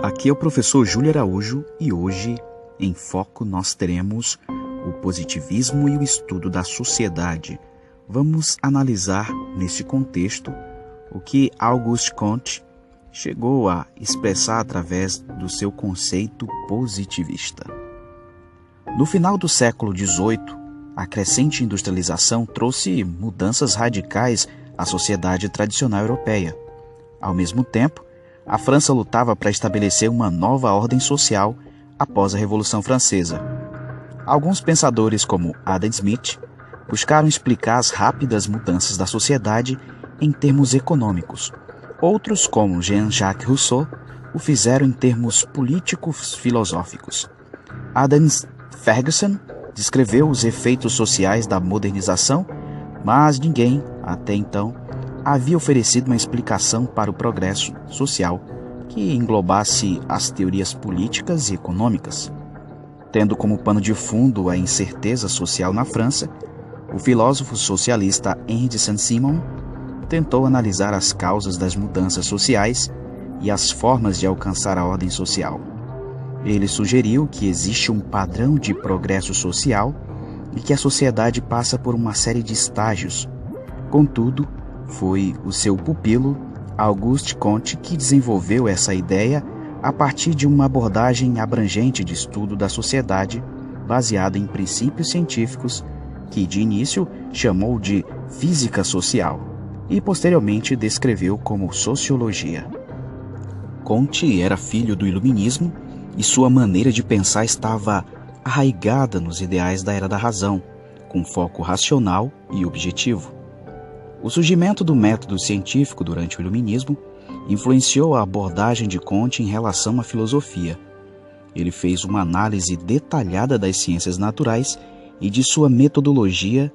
Aqui é o professor Júlio Araújo e hoje, em Foco, nós teremos o positivismo e o estudo da sociedade. Vamos analisar, neste contexto, o que Auguste Comte chegou a expressar através do seu conceito positivista. No final do século XVIII, a crescente industrialização trouxe mudanças radicais à sociedade tradicional europeia. Ao mesmo tempo, a França lutava para estabelecer uma nova ordem social após a Revolução Francesa. Alguns pensadores, como Adam Smith, buscaram explicar as rápidas mudanças da sociedade em termos econômicos. Outros, como Jean-Jacques Rousseau, o fizeram em termos políticos filosóficos. Adam Ferguson descreveu os efeitos sociais da modernização, mas ninguém, até então, havia oferecido uma explicação para o progresso social que englobasse as teorias políticas e econômicas. Tendo como pano de fundo a incerteza social na França, o filósofo socialista Henri de Saint-Simon tentou analisar as causas das mudanças sociais e as formas de alcançar a ordem social. Ele sugeriu que existe um padrão de progresso social e que a sociedade passa por uma série de estágios. Contudo, foi o seu pupilo, Auguste Comte, que desenvolveu essa ideia a partir de uma abordagem abrangente de estudo da sociedade baseada em princípios científicos que, de início, chamou de física social e, posteriormente, descreveu como sociologia. Comte era filho do Iluminismo e sua maneira de pensar estava arraigada nos ideais da Era da Razão, com foco racional e objetivo. O surgimento do método científico durante o Iluminismo influenciou a abordagem de Comte em relação à filosofia. Ele fez uma análise detalhada das ciências naturais e de sua metodologia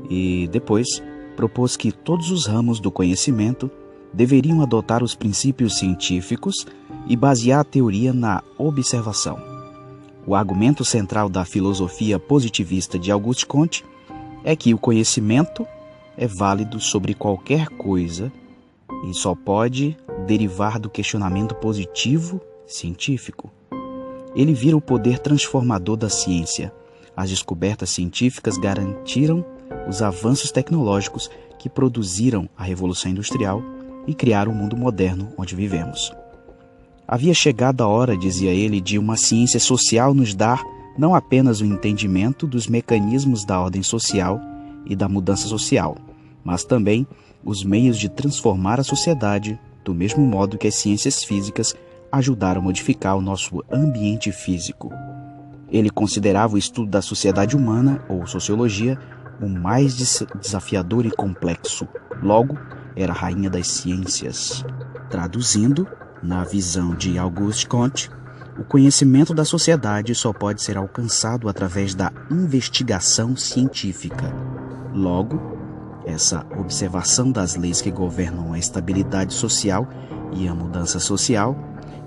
e, depois, propôs que todos os ramos do conhecimento deveriam adotar os princípios científicos e basear a teoria na observação. O argumento central da filosofia positivista de Auguste Comte é que o conhecimento é válido sobre qualquer coisa e só pode derivar do questionamento positivo científico. Ele vira o poder transformador da ciência. As descobertas científicas garantiram os avanços tecnológicos que produziram a Revolução Industrial e criaram o mundo moderno onde vivemos. Havia chegado a hora, dizia ele, de uma ciência social nos dar não apenas o entendimento dos mecanismos da ordem social e da mudança social, mas também os meios de transformar a sociedade do mesmo modo que as ciências físicas ajudaram a modificar o nosso ambiente físico. Ele considerava o estudo da sociedade humana, ou sociologia, o mais desafiador e complexo. Logo, era a rainha das ciências. Traduzindo, na visão de Auguste Comte, o conhecimento da sociedade só pode ser alcançado através da investigação científica. Logo, essa observação das leis que governam a estabilidade social e a mudança social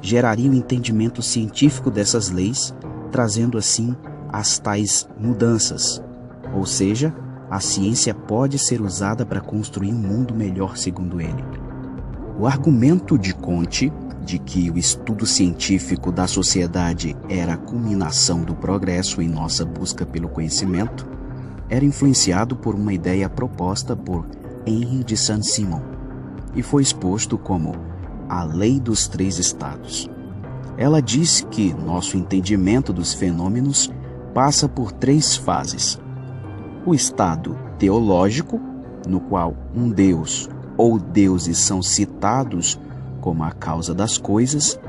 geraria o entendimento científico dessas leis, trazendo assim as tais mudanças. Ou seja, a ciência pode ser usada para construir um mundo melhor, segundo ele. O argumento de Comte de que o estudo científico da sociedade era a culminação do progresso em nossa busca pelo conhecimento era influenciado por uma ideia proposta por Henri de Saint-Simon e foi exposto como a lei dos três estados. Ela diz que nosso entendimento dos fenômenos passa por três fases. O estado teológico, no qual um Deus ou deuses são citados como a causa das coisas,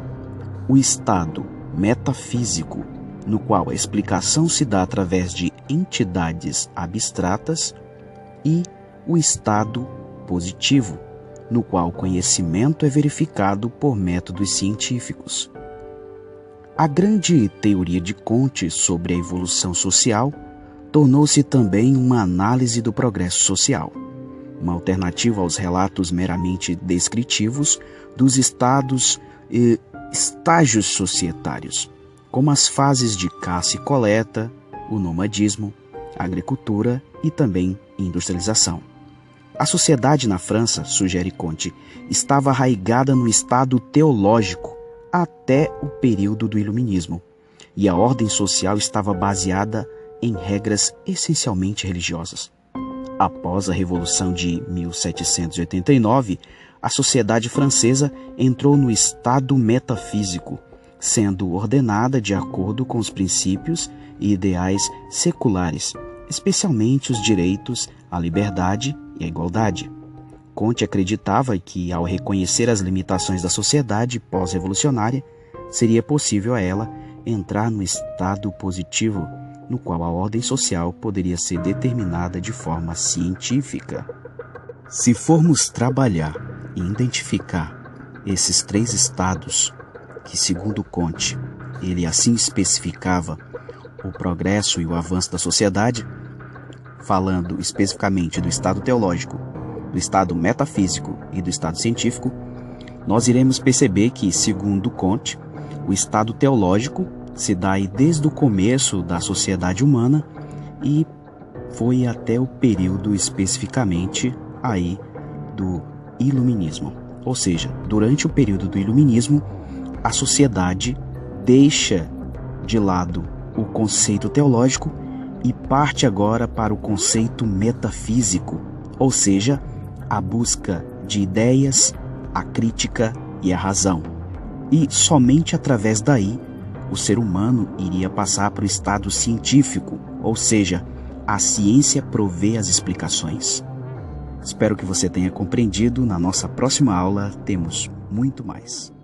o estado metafísico, no qual a explicação se dá através de entidades abstratas, e o estado positivo, no qual o conhecimento é verificado por métodos científicos. A grande teoria de Comte sobre a evolução social tornou-se também uma análise do progresso social, uma alternativa aos relatos meramente descritivos dos estados e estágios societários, como as fases de caça e coleta, o nomadismo, a agricultura e também industrialização. A sociedade na França, sugere Comte, estava arraigada no estado teológico, até o período do Iluminismo, e a ordem social estava baseada em regras essencialmente religiosas. Após a Revolução de 1789, a sociedade francesa entrou no estado metafísico, sendo ordenada de acordo com os princípios e ideais seculares, especialmente os direitos à liberdade e à igualdade. Comte acreditava que, ao reconhecer as limitações da sociedade pós-revolucionária, seria possível a ela entrar no estado positivo, no qual a ordem social poderia ser determinada de forma científica. Se formos trabalhar e identificar esses 3 estados, que segundo Comte, ele assim especificava o progresso e o avanço da sociedade, falando especificamente do estado teológico, do estado metafísico e do estado científico, nós iremos perceber que, segundo Comte, o estado teológico se dá aí desde o começo da sociedade humana e foi até o período especificamente aí do Iluminismo. Ou seja, durante o período do Iluminismo, a sociedade deixa de lado o conceito teológico e parte agora para o conceito metafísico, ou seja, a busca de ideias, a crítica e a razão. E somente através daí o ser humano iria passar para o estado científico, ou seja, a ciência provê as explicações. Espero que você tenha compreendido. Na nossa próxima aula temos muito mais.